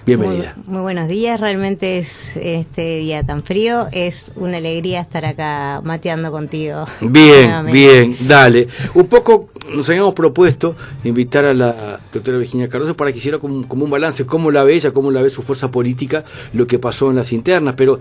Bienvenida. Muy buenos días, realmente es este día tan frío, es una alegría estar acá mateando contigo. Bien, nuevamente. bien, dale. Un poco nos habíamos propuesto invitar a la doctora Virginia Cardoso para que hiciera como un balance, cómo la ve ella, cómo la ve su fuerza política, lo que pasó en las internas, pero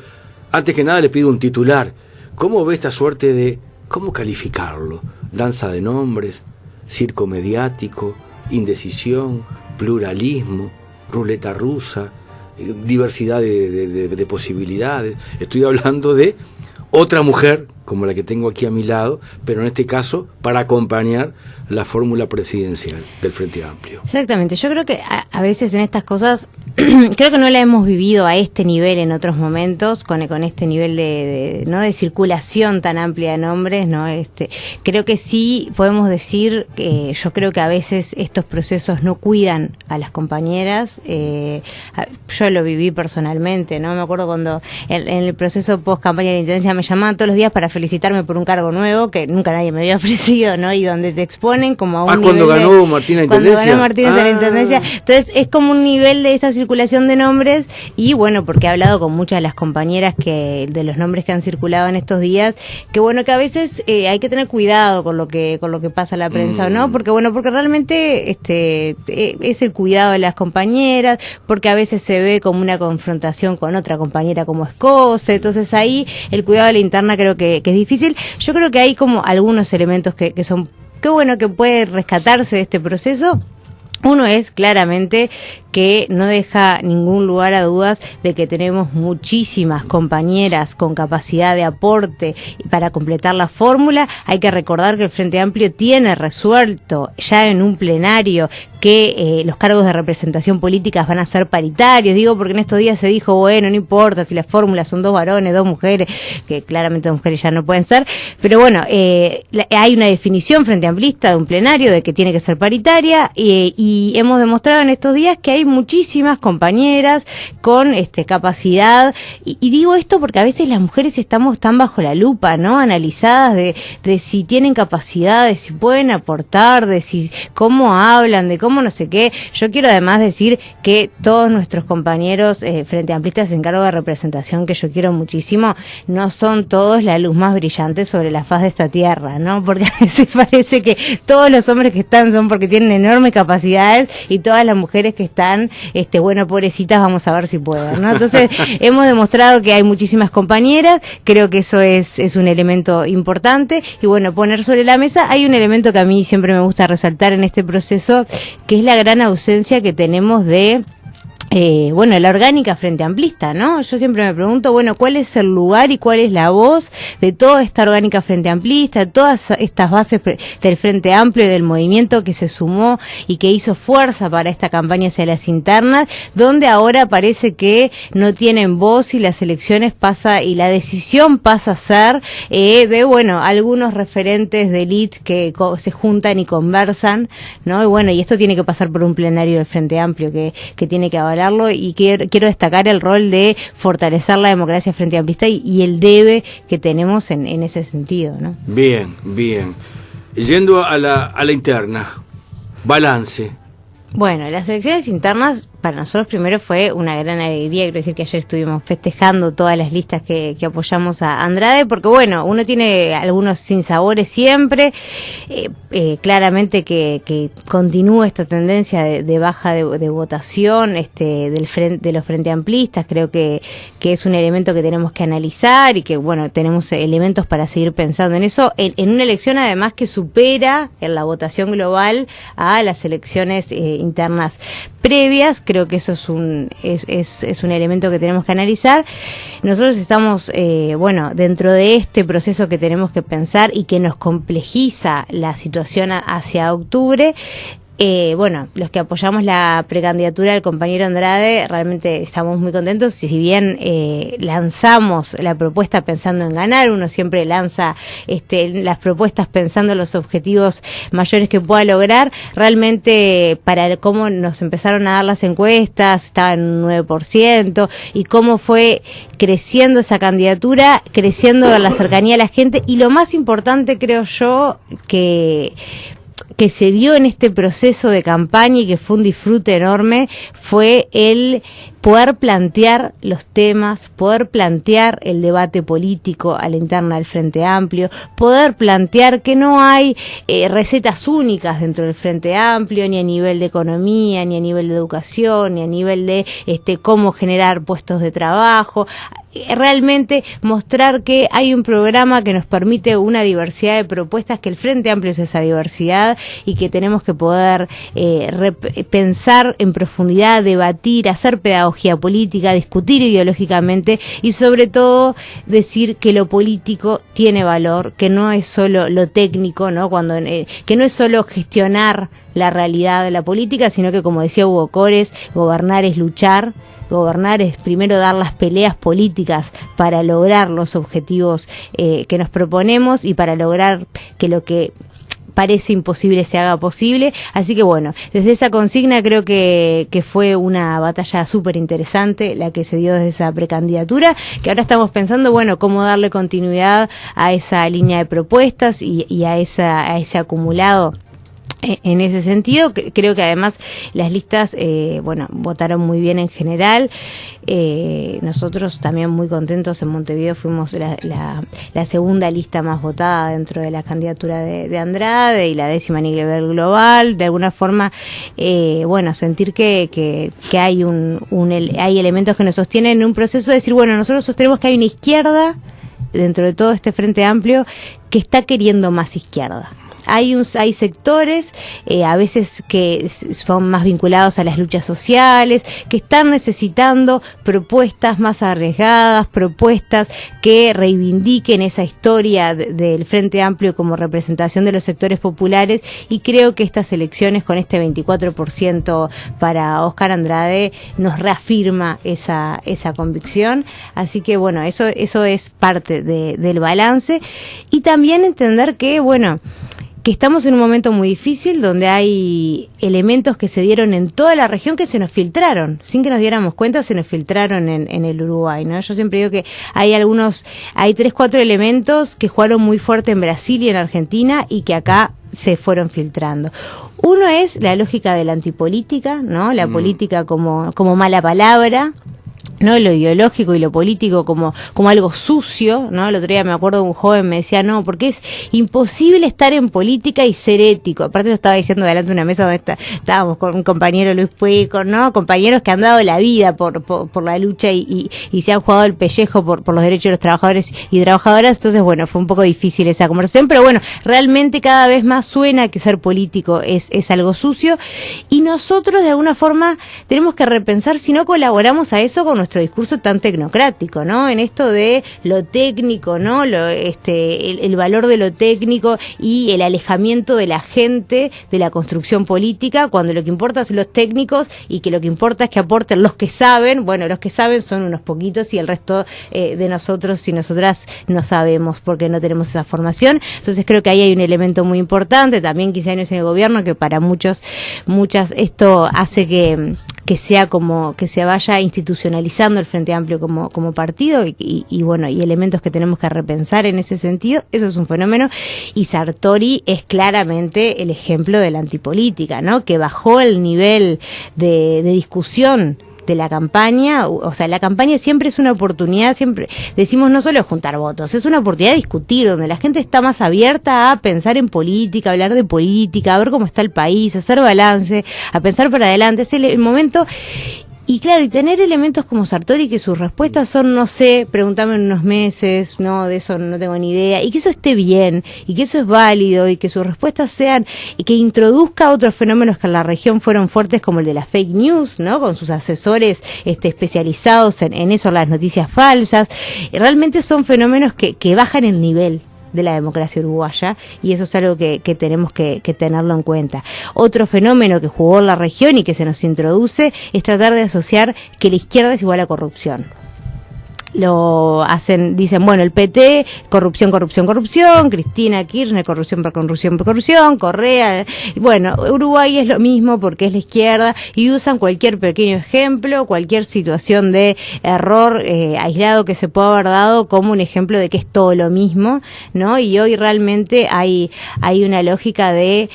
antes que nada le pido un titular. ¿Cómo ve esta suerte de, cómo calificarlo? Danza de nombres, circo mediático, indecisión, pluralismo, ruleta rusa, diversidad de posibilidades. Estoy hablando de otra mujer, como la que tengo aquí a mi lado, pero en este caso para acompañar la fórmula presidencial del Frente Amplio. Exactamente, yo creo que a veces en estas cosas, creo que no la hemos vivido a este nivel en otros momentos, con este nivel de circulación tan amplia de nombres, ¿no? Creo que sí podemos decir que yo creo que a veces estos procesos no cuidan a las compañeras. Yo lo viví personalmente, ¿no? Me acuerdo cuando en el proceso post campaña de la intendencia me llamaban todos los días para felicitarme por un cargo nuevo que nunca nadie me había ofrecido, ¿no? Y donde te exponen como a un nivel cuando ganó Martínez la intendencia. Cuando ganó Martínez la intendencia. Entonces es como un nivel de esta circulación de nombres, y bueno, porque he hablado con muchas de las compañeras de los nombres que han circulado en estos días, que bueno, que a veces hay que tener cuidado con lo que pasa en la prensa, ¿no? Porque realmente es el cuidado de las compañeras, porque a veces se ve como una confrontación con otra compañera como Escoce, entonces ahí el cuidado de la interna creo que es difícil. Yo creo que hay como algunos elementos que son, qué bueno que puede rescatarse de este proceso. Uno es claramente que no deja ningún lugar a dudas de que tenemos muchísimas compañeras con capacidad de aporte para completar la fórmula. Hay que recordar que el Frente Amplio tiene resuelto ya en un plenario que los cargos de representación política van a ser paritarios. Digo porque en estos días se dijo, bueno, no importa si las fórmulas son 2 varones, 2 mujeres, que claramente 2 mujeres ya no pueden ser, pero bueno, hay una definición frente amplista de un plenario de que tiene que ser paritaria, y hemos demostrado en estos días que hay muchísimas compañeras con capacidad, y digo esto porque a veces las mujeres estamos tan bajo la lupa, ¿no? Analizadas de si tienen capacidad, de si pueden aportar, de si cómo hablan, de cómo no sé qué. Yo quiero además decir que todos nuestros compañeros frente amplistas en cargo de representación, que yo quiero muchísimo, no son todos la luz más brillante sobre la faz de esta tierra, ¿no? Porque a veces parece que todos los hombres que están son porque tienen enormes capacidades, y todas las mujeres que están, bueno, pobrecitas, vamos a ver si pueden, ¿no? Entonces, hemos demostrado que hay muchísimas compañeras, creo que eso es un elemento importante, y bueno, poner sobre la mesa, hay un elemento que a mí siempre me gusta resaltar en este proceso, que es la gran ausencia que tenemos de la orgánica frente amplista, ¿no? Yo siempre me pregunto, bueno, ¿cuál es el lugar y cuál es la voz de toda esta orgánica frente amplista, todas estas bases del Frente Amplio y del movimiento que se sumó y que hizo fuerza para esta campaña hacia las internas, donde ahora parece que no tienen voz, y las elecciones y la decisión pasa a ser algunos referentes de élite que se juntan y conversan, ¿no? Y bueno, y esto tiene que pasar por un plenario del Frente Amplio que tiene que avalar, y quiero destacar el rol de fortalecer la democracia frente amplista y el debe que tenemos en ese sentido, ¿no? Bien, bien. Yendo a la interna, balance. Bueno, las elecciones internas para nosotros primero fue una gran alegría. Quiero decir que ayer estuvimos festejando todas las listas que apoyamos a Andrade, porque bueno, uno tiene algunos sinsabores siempre, claramente que continúa esta tendencia de baja de votación de los frente amplistas. Creo que es un elemento que tenemos que analizar, y que bueno, tenemos elementos para seguir pensando en eso, en una elección además que supera en la votación global a las elecciones internas previas. Creo que eso es un elemento que tenemos que analizar. Nosotros estamos dentro de este proceso que tenemos que pensar y que nos complejiza la situación hacia octubre. Los que apoyamos la precandidatura del compañero Andrade realmente estamos muy contentos. Si bien lanzamos la propuesta pensando en ganar, uno siempre lanza las propuestas pensando en los objetivos mayores que pueda lograr. Realmente, para cómo nos empezaron a dar las encuestas, estaba en un 9%, y cómo fue creciendo esa candidatura, creciendo la cercanía a la gente, y lo más importante, creo yo, que se dio en este proceso de campaña y que fue un disfrute enorme, fue el poder plantear los temas, poder plantear el debate político a la interna del Frente Amplio, poder plantear que no hay recetas únicas dentro del Frente Amplio, ni a nivel de economía, ni a nivel de educación, ni a nivel de cómo generar puestos de trabajo. Realmente mostrar que hay un programa que nos permite una diversidad de propuestas, que el Frente Amplio es esa diversidad y que tenemos que poder pensar en profundidad, debatir, hacer pedagogía política, discutir ideológicamente y sobre todo decir que lo político tiene valor, que no es solo lo técnico, ¿no? Que no es solo gestionar la realidad de la política, sino que, como decía Hugo Cores, gobernar es luchar. Gobernar es primero dar las peleas políticas para lograr los objetivos que nos proponemos y para lograr que lo que parece imposible se haga posible. Así que bueno, desde esa consigna creo que fue una batalla súper interesante la que se dio desde esa precandidatura, que ahora estamos pensando, bueno, cómo darle continuidad a esa línea de propuestas y a ese acumulado. En ese sentido, creo que además las listas, votaron muy bien en general. Nosotros también muy contentos en Montevideo, fuimos la segunda lista más votada dentro de la candidatura de Andrade y la 10ª a nivel global. De alguna forma, sentir que hay hay elementos que nos sostienen en un proceso de decir, bueno, nosotros sostenemos que hay una izquierda dentro de todo este Frente Amplio que está queriendo más izquierda. Hay sectores, a veces que son más vinculados a las luchas sociales, que están necesitando propuestas más arriesgadas, propuestas que reivindiquen esa historia del Frente Amplio como representación de los sectores populares, y creo que estas elecciones con este 24% para Óscar Andrade nos reafirma esa convicción. Así que bueno, eso es parte del balance, y también entender que que estamos en un momento muy difícil donde hay elementos que se dieron en toda la región que se nos filtraron, sin que nos diéramos cuenta, se nos filtraron en el Uruguay, ¿no? Yo siempre digo que hay 3-4 elementos que jugaron muy fuerte en Brasil y en Argentina y que acá se fueron filtrando. Uno es la lógica de la antipolítica, ¿no? La política como mala palabra, ¿no? Lo ideológico y lo político como algo sucio, ¿no? El otro día me acuerdo de un joven me decía, no, porque es imposible estar en política y ser ético. Aparte lo estaba diciendo delante de una mesa donde estábamos con un compañero Luis Puico, ¿no? Compañeros que han dado la vida por la lucha y se han jugado el pellejo por los derechos de los trabajadores y trabajadoras. Entonces, bueno, fue un poco difícil esa conversación, pero bueno, realmente cada vez más suena que ser político es algo sucio, y nosotros de alguna forma tenemos que repensar si no colaboramos a eso con nuestro discurso tan tecnocrático, ¿no? En esto de lo técnico, ¿no? El valor de lo técnico y el alejamiento de la gente de la construcción política, cuando lo que importa son los técnicos y que lo que importa es que aporten los que saben. Bueno, los que saben son unos poquitos y el resto de nosotros y nosotras no sabemos porque no tenemos esa formación. Entonces creo que ahí hay un elemento muy importante. También 15 años en el gobierno, que para muchas esto hace que sea como que se vaya institucionalizando el Frente Amplio como partido y elementos que tenemos que repensar en ese sentido. Eso es un fenómeno, y Sartori es claramente el ejemplo de la antipolítica, ¿no? Que bajó el nivel de discusión de la campaña. O sea, la campaña siempre es una oportunidad, siempre decimos, no solo juntar votos, es una oportunidad de discutir, donde la gente está más abierta a pensar en política, a hablar de política, a ver cómo está el país, a hacer balance, a pensar para adelante. Es el momento. Y claro, y tener elementos como Sartori que sus respuestas son, no sé, pregúntame en unos meses, no, de eso no tengo ni idea, y que eso esté bien, y que eso es válido, y que sus respuestas sean, y que introduzca otros fenómenos que en la región fueron fuertes, como el de las fake news, ¿no? Con sus asesores especializados en eso, las noticias falsas. Realmente son fenómenos que bajan el nivel de la democracia uruguaya, y eso es algo que tenemos que tenerlo en cuenta. Otro fenómeno que jugó en la región y que se nos introduce es tratar de asociar que la izquierda es igual a corrupción. lo hacen, dicen, bueno, el PT, corrupción, corrupción, corrupción, Cristina Kirchner, corrupción por corrupción por corrupción, Correa, bueno, Uruguay es lo mismo porque es la izquierda, y usan cualquier pequeño ejemplo, cualquier situación de error aislado que se pueda haber dado como un ejemplo de que es todo lo mismo, ¿no? Y hoy realmente hay una lógica de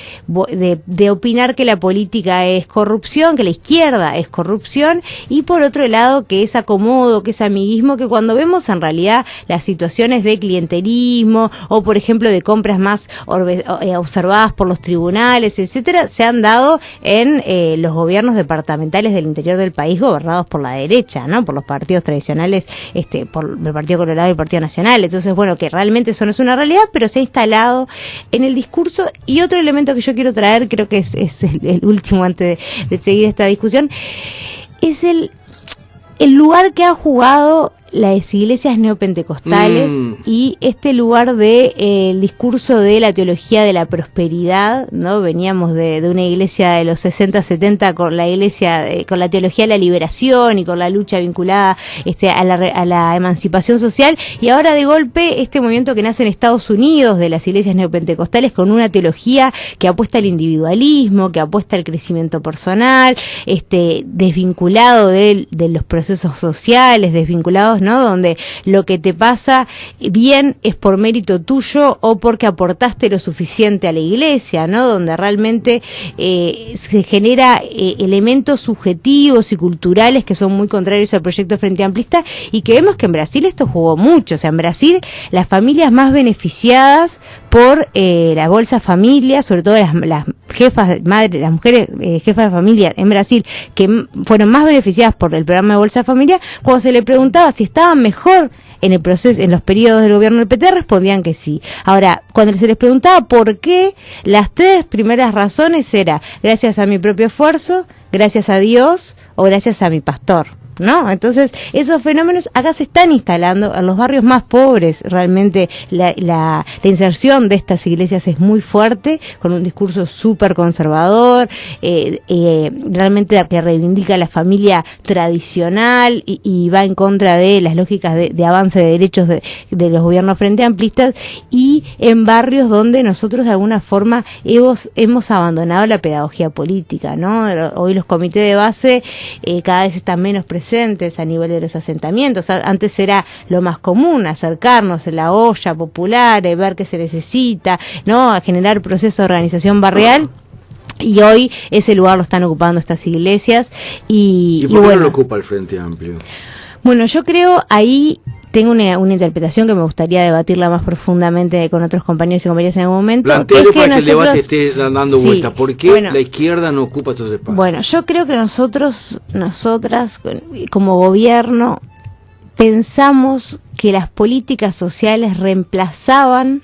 opinar que la política es corrupción, que la izquierda es corrupción, y por otro lado que es acomodo, que es amiguismo, que cuando vemos en realidad las situaciones de clientelismo o por ejemplo de compras más observadas por los tribunales, etcétera, se han dado en los gobiernos departamentales del interior del país gobernados por la derecha, ¿no? Por los partidos tradicionales, por el Partido Colorado y el Partido Nacional. Entonces, bueno, que realmente eso no es una realidad, pero se ha instalado en el discurso. Y otro elemento que yo quiero traer, creo que es el último antes de seguir esta discusión, es el lugar que ha jugado las iglesias neopentecostales y este lugar de el discurso de la teología de la prosperidad, ¿no? Veníamos de una iglesia de los 60, 70 con la iglesia con la teología de la liberación y con la lucha vinculada a la emancipación social, y ahora de golpe este movimiento que nace en Estados Unidos de las iglesias neopentecostales con una teología que apuesta al individualismo, que apuesta al crecimiento personal, desvinculado de los procesos sociales, desvinculados, ¿no? Donde lo que te pasa bien es por mérito tuyo o porque aportaste lo suficiente a la iglesia, ¿no? Donde realmente se genera elementos subjetivos y culturales que son muy contrarios al proyecto Frente Amplista, y que vemos que en Brasil esto jugó mucho. O sea, en Brasil las familias más beneficiadas por la Bolsa Familia, sobre todo las jefas, madres, las mujeres jefas de familia en Brasil, que fueron más beneficiadas por el programa de Bolsa Familia, cuando se le preguntaba si estaban mejor en el proceso, en los periodos del gobierno del PT, respondían que sí. Ahora, cuando se les preguntaba por qué, las tres primeras razones era gracias a mi propio esfuerzo, gracias a Dios o gracias a mi pastor, ¿no? Entonces, esos fenómenos acá se están instalando en los barrios más pobres. Realmente la inserción de estas iglesias es muy fuerte, con un discurso súper conservador, realmente que reivindica la familia tradicional y va en contra de las lógicas de avance de derechos de los gobiernos frente amplistas, y en barrios donde nosotros de alguna forma hemos abandonado la pedagogía política, ¿no? Hoy los comités de base cada vez están menos presentes a nivel de los asentamientos. Antes era lo más común acercarnos en la olla popular, ver qué se necesita, ¿no? A generar procesos de organización barrial. Y hoy ese lugar lo están ocupando estas iglesias. ¿Y por qué no lo ocupa el Frente Amplio? Bueno, yo creo ahí tengo una interpretación que me gustaría debatirla más profundamente con otros compañeros y compañeras en algún momento. Plantealo para que el debate esté dando vuelta. ¿Por qué la izquierda no ocupa estos espacios? Bueno, yo creo que nosotras, como gobierno, pensamos que las políticas sociales reemplazaban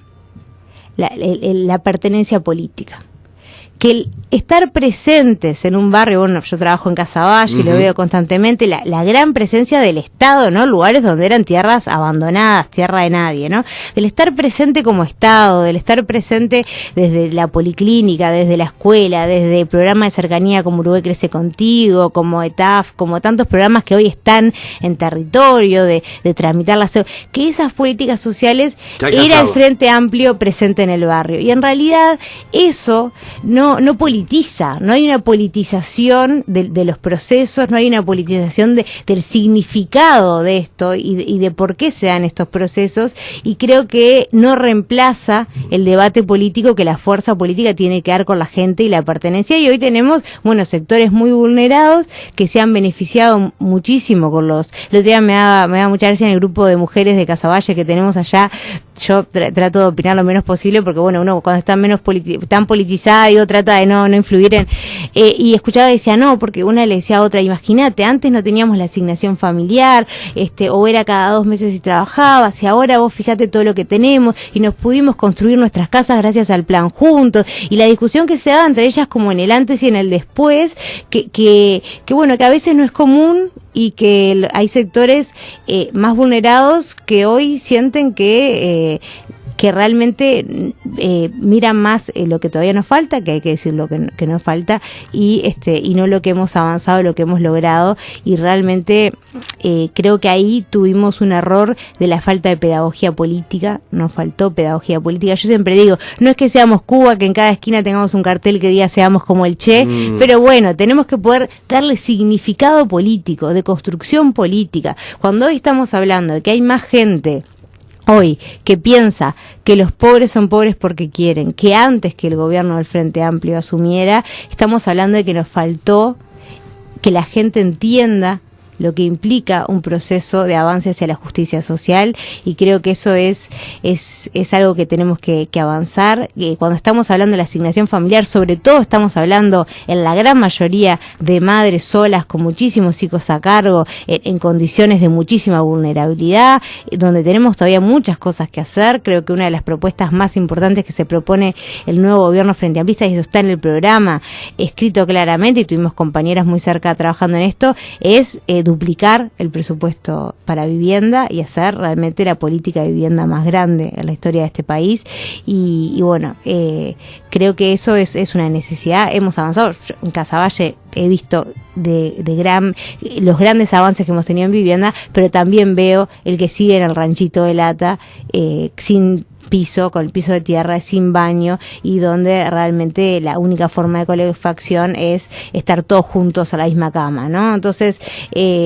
la pertenencia política. Que el estar presentes en un barrio, bueno, yo trabajo en Casaballe y lo veo constantemente, la gran presencia del Estado, ¿no? Lugares donde eran tierras abandonadas, tierra de nadie, ¿no? Del estar presente como Estado, del estar presente desde la policlínica, desde la escuela, desde el programa de cercanía como Uruguay Crece Contigo, como ETAF, como tantos programas que hoy están en territorio, de tramitar que esas políticas sociales era el Frente Amplio presente en el barrio. Y en realidad eso no politiza, no hay una politización de los procesos, no hay una politización del significado de esto y de por qué se dan estos procesos, y creo que no reemplaza el debate político que la fuerza política tiene que dar con la gente y la pertenencia. Y hoy tenemos, sectores muy vulnerados que se han beneficiado muchísimo con el otro día me da mucha gracia en el grupo de mujeres de Casaballe que tenemos allá. Yo trato de opinar lo menos posible porque uno cuando está menos tan politizada, trata de no influir y escuchaba y decía no, porque una le decía a otra, imagínate, antes no teníamos la asignación familiar, o era cada 2 meses y trabajabas, y ahora vos fíjate todo lo que tenemos y nos pudimos construir nuestras casas gracias al plan juntos, y la discusión que se daba entre ellas como en el antes y en el después, que a veces no es común, y que hay sectores más vulnerados que hoy sienten que que realmente miran más lo que todavía nos falta, que hay que decir lo que nos falta, y no lo que hemos avanzado, lo que hemos logrado, y realmente creo que ahí tuvimos un error de la falta de pedagogía política, nos faltó pedagogía política. Yo siempre digo, no es que seamos Cuba, que en cada esquina tengamos un cartel que diga seamos como el Che, pero bueno, tenemos que poder darle significado político, de construcción política. Cuando hoy estamos hablando de que hay más gente hoy que piensa que los pobres son pobres porque quieren, que antes que el gobierno del Frente Amplio asumiera, estamos hablando de que nos faltó que la gente entienda lo que implica un proceso de avance hacia la justicia social, y creo que eso es algo que tenemos que avanzar. Cuando estamos hablando de la asignación familiar, sobre todo estamos hablando en la gran mayoría de madres solas con muchísimos hijos a cargo, en condiciones de muchísima vulnerabilidad, donde tenemos todavía muchas cosas que hacer. Creo que una de las propuestas más importantes que se propone el nuevo gobierno frente amplista, y eso está en el programa escrito claramente, y tuvimos compañeras muy cerca trabajando en esto, es duplicar el presupuesto para vivienda y hacer realmente la política de vivienda más grande en la historia de este país. Y bueno, creo que eso es una necesidad. Hemos avanzado. Yo en Casaballe he visto los grandes avances que hemos tenido en vivienda, pero también veo el que sigue en el ranchito de lata, sin piso, con el piso de tierra, sin baño, y donde realmente la única forma de calefacción es estar todos juntos a la misma cama, ¿no? Entonces,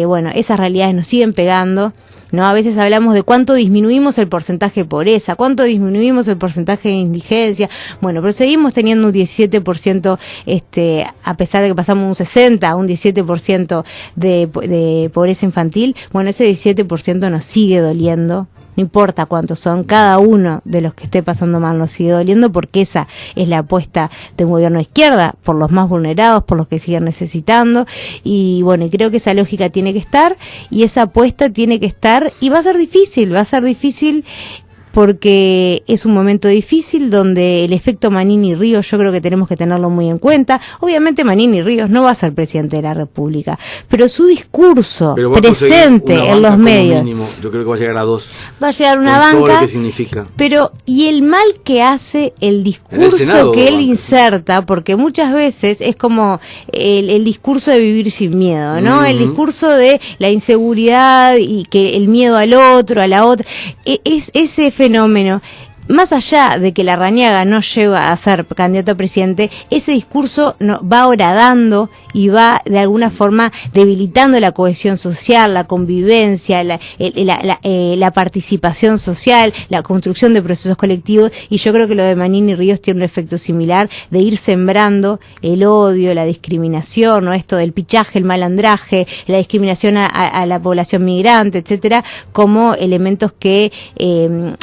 bueno, esas realidades nos siguen pegando, ¿no? A veces hablamos de cuánto disminuimos el porcentaje de pobreza, cuánto disminuimos el porcentaje de indigencia. Bueno, pero seguimos teniendo un 17%, a pesar de que pasamos un 60% a un 17% de pobreza infantil. Bueno, ese 17% nos sigue doliendo. No importa cuántos son, cada uno de los que esté pasando mal nos sigue doliendo, porque esa es la apuesta de un gobierno de izquierda, por los más vulnerados, por los que siguen necesitando. Y bueno, y creo que esa lógica tiene que estar, y esa apuesta tiene que estar, y va a ser difícil porque es un momento difícil donde el efecto Manini Ríos yo creo que tenemos que tenerlo muy en cuenta. Obviamente Manini Ríos no va a ser presidente de la República, pero su discurso presente en los medios, mínimo, yo creo que va a llegar a 2. Va a llegar una banca, todo lo que significa. Pero y el mal que hace el discurso Senado, que él inserta, porque muchas veces es como el discurso de vivir sin miedo, ¿no? El discurso de la inseguridad y que el miedo al otro, a la otra, es ese fenómeno. Más allá de que Larrañaga no llega a ser candidato a presidente, ese discurso va horadando y va de alguna forma debilitando la cohesión social, la convivencia, la participación social, la construcción de procesos colectivos, y yo creo que lo de Manini Ríos tiene un efecto similar, de ir sembrando el odio, la discriminación, ¿no? Esto del pichaje, el malandraje, la discriminación a la población migrante, etcétera, como elementos que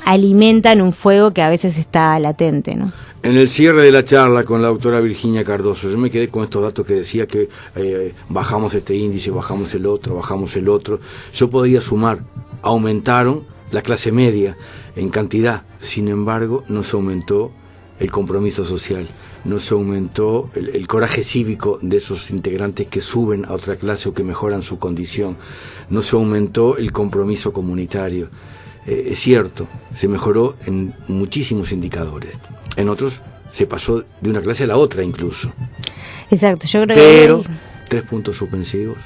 alimentan un fuego que a veces está latente, ¿no? En el cierre de la charla con la doctora Virginia Cardoso, yo me quedé con estos datos que decía que bajamos este índice, bajamos el otro. Yo podría sumar, aumentaron la clase media en cantidad, sin embargo, no se aumentó el compromiso social, no se aumentó el coraje cívico de esos integrantes que suben a otra clase o que mejoran su condición, no se aumentó el compromiso comunitario. Es cierto, se mejoró en muchísimos indicadores. En otros se pasó de una clase a la otra incluso. Exacto, yo creo pero, 3 puntos suspensivos.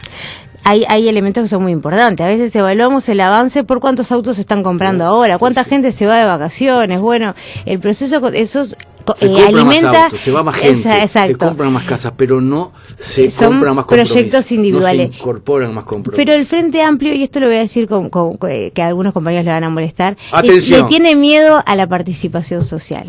Hay elementos que son muy importantes. A veces evaluamos el avance por cuántos autos se están comprando ahora, cuánta gente se va de vacaciones. Bueno, el proceso, esos alimenta más autos, se va más gente, se compran más casas, pero no se compran más compromisos, proyectos individuales, no se incorporan más compromisos. Pero el Frente Amplio, y esto lo voy a decir que a algunos compañeros le van a molestar, le tiene miedo a la participación social.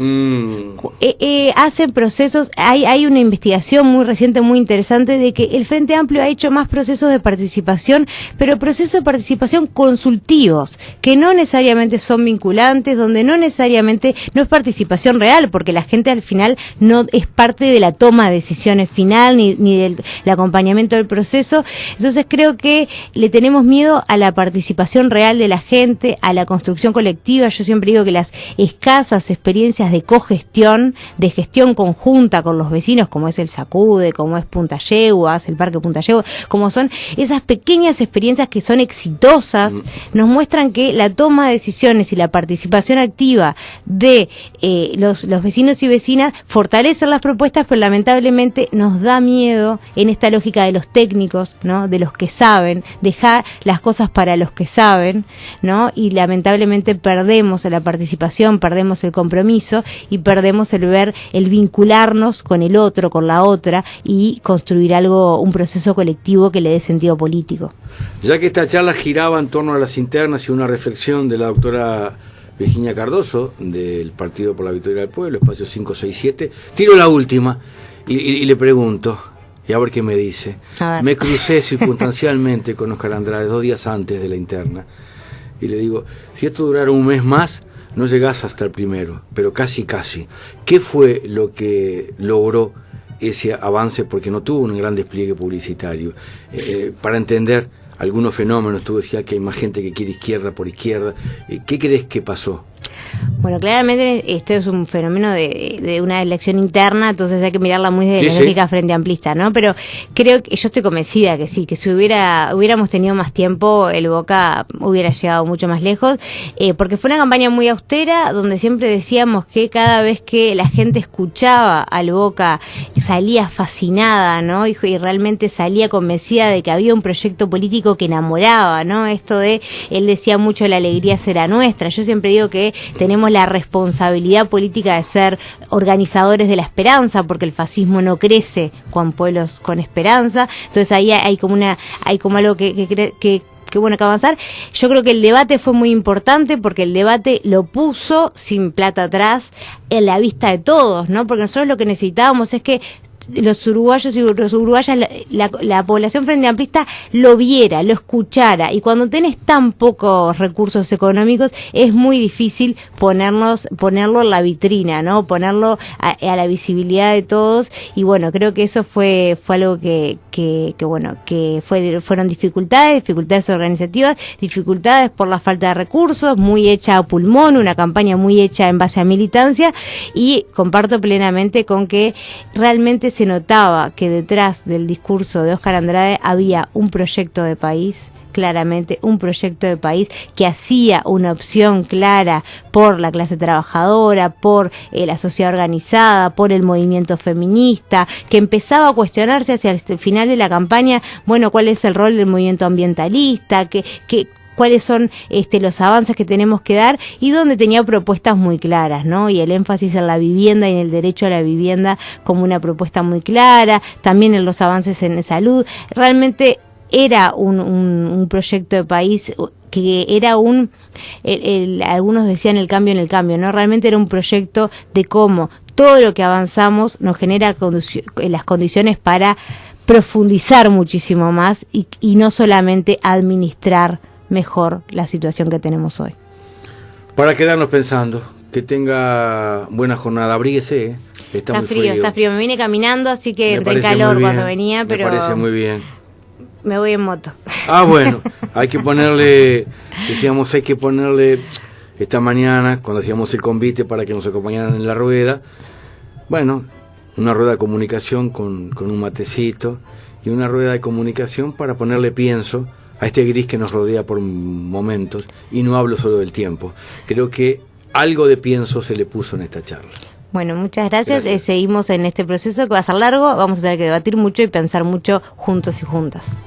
Hacen procesos, hay una investigación muy reciente, muy interesante, de que el Frente Amplio ha hecho más procesos de participación, pero procesos de participación consultivos, que no necesariamente son vinculantes, donde no necesariamente no es participación real, porque la la gente al final no es parte de la toma de decisiones final ni del acompañamiento del proceso. Entonces creo que le tenemos miedo a la participación real de la gente, a la construcción colectiva. Yo siempre digo que las escasas experiencias de cogestión, de gestión conjunta con los vecinos, como es el Sacude, como es Punta Yeguas, el Parque Punta Yeguas, como son esas pequeñas experiencias que son exitosas, nos muestran que la toma de decisiones y la participación activa de los vecinos y vecinas fortalecen las propuestas, pero lamentablemente nos da miedo en esta lógica de los técnicos, ¿no? De los que saben, dejar las cosas para los que saben, ¿no? Y lamentablemente perdemos la participación, perdemos el compromiso y perdemos el ver, el vincularnos con el otro, con la otra y construir algo, un proceso colectivo que le dé sentido político. Ya que esta charla giraba en torno a las internas y una reflexión de la doctora Virginia Cardoso, del Partido por la Victoria del Pueblo, espacio 567, tiro la última y le pregunto, y a ver qué me dice. Me crucé circunstancialmente con Óscar Andrade 2 días antes de la interna, y le digo, si esto durara un mes más, no llegás hasta el primero, pero casi. ¿Qué fue lo que logró ese avance? Porque no tuvo un gran despliegue publicitario. Para entender algunos fenómenos, tú decías que hay más gente que quiere izquierda por izquierda. ¿Qué crees que pasó? Bueno, claramente este es un fenómeno de una elección interna, entonces hay que mirarla muy desde la lógica frente amplista, ¿no? Pero creo que yo estoy convencida que sí, que si hubiéramos tenido más tiempo, el Boca hubiera llegado mucho más lejos, porque fue una campaña muy austera, donde siempre decíamos que cada vez que la gente escuchaba al Boca salía fascinada, ¿no? Y realmente salía convencida de que había un proyecto político que enamoraba, ¿no? Esto de, él decía mucho, la alegría será nuestra. Yo siempre digo que tenemos la responsabilidad política de ser organizadores de la esperanza, porque el fascismo no crece con pueblos con esperanza. Entonces ahí hay como algo que bueno, que avanzar. Yo creo que el debate fue muy importante, porque el debate lo puso sin plata atrás en la vista de todos, ¿no? Porque nosotros lo que necesitábamos es que los uruguayos y las uruguayas, la población frente amplista lo viera, lo escuchara, y cuando tenés tan pocos recursos económicos es muy difícil ponerlo en la vitrina, ¿no? Ponerlo a la visibilidad de todos, y bueno, creo que eso fue algo que fueron dificultades organizativas, dificultades por la falta de recursos, muy hecha a pulmón, una campaña muy hecha en base a militancia, y comparto plenamente con que realmente se notaba que detrás del discurso de Óscar Andrade había un proyecto de país, claramente un proyecto de país que hacía una opción clara por la clase trabajadora, por la sociedad organizada, por el movimiento feminista, que empezaba a cuestionarse hacia el final de la campaña, bueno, cuál es el rol del movimiento ambientalista, cuáles son los avances que tenemos que dar, y donde tenía propuestas muy claras, ¿no? Y el énfasis en la vivienda y en el derecho a la vivienda como una propuesta muy clara, también en los avances en salud. Realmente era un proyecto de país que era algunos decían el cambio en el cambio, ¿no? Realmente era un proyecto de cómo todo lo que avanzamos nos genera las condiciones para profundizar muchísimo más y no solamente administrar mejor la situación que tenemos hoy. Para quedarnos pensando, que tenga buena jornada, abríguese, ¿eh? Está muy frío. Me vine caminando, así que entré en calor cuando venía, pero me parece muy bien. Me voy en moto. Ah, bueno, hay que ponerle esta mañana, cuando hacíamos el convite para que nos acompañaran en la rueda, bueno, una rueda de comunicación con un matecito, y una rueda de comunicación para ponerle pienso a este gris que nos rodea por momentos, y no hablo solo del tiempo. Creo que algo de pienso se le puso en esta charla. Bueno, muchas gracias. Seguimos en este proceso que va a ser largo, vamos a tener que debatir mucho y pensar mucho juntos y juntas.